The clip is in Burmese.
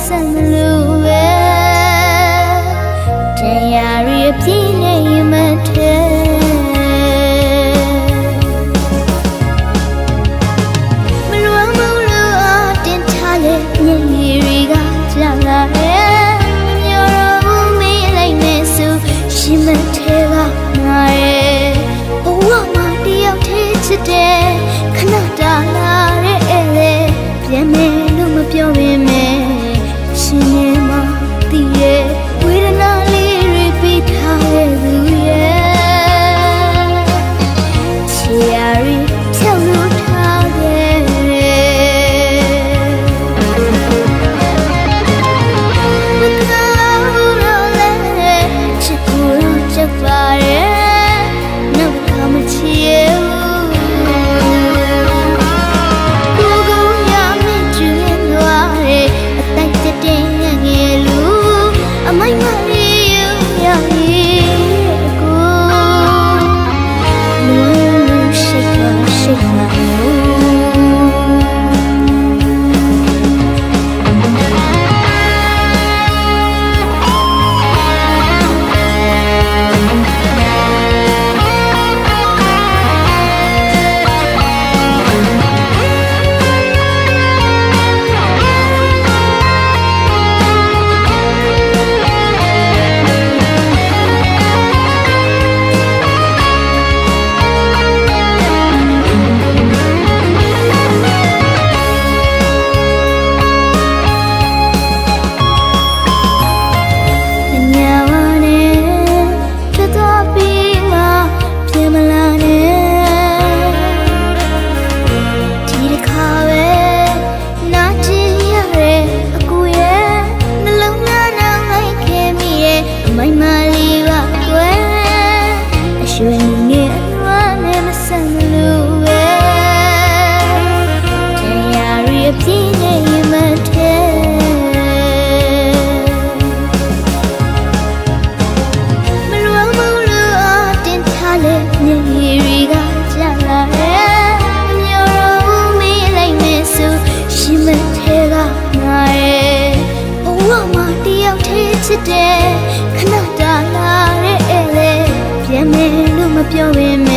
ဆက်လို့ပဲတရားရည်ပြည့်နေမထဲမလွမ်းမလို့တင်ထားတဲ့ညနေတွေကကြာလာရဲ့မျောတော့မေးလိုက်နေဆိုရှင်မထဲကငါရဲ့ဘဝမှာတယောက်တည်းချစ်တဲ့ခဏတာလာတဲ့အဲ့လေပြန်မယ်လို့မပြောပေမဲ့ရှင်နေမှာတည်ရဲ့ဝေဒနာလေးတွေပေးထားတဲ့သူရဲ့ချီရရီဖြောက်လို့ထားခဲ့မကောင်းတော့လဲချစ်ကိုချက်ပါရဲ့နောက်ကမချီရဲ့အမိုက်မလေးရရကိုလူရှိတာရှိတာမိုင်းမလေးပါကွယ်အရွှေငယ်အလွမ်းနဲ့မဆန်လို့ပဲတရားရည်ပြည့်နေမထဲမလွမ်းမလို့တင်ထားတဲ့ညနေတွေကကြာလာရဲ့မျောတော့မေးလိုက်နေဆိုရှင်မထဲကငါရဲ့ဘဝမှာတယောက်တည်းချစ်တဲ့ခဏတာလာတဲ့အဲ့လေပြန်မယ်လို့မပြောပေ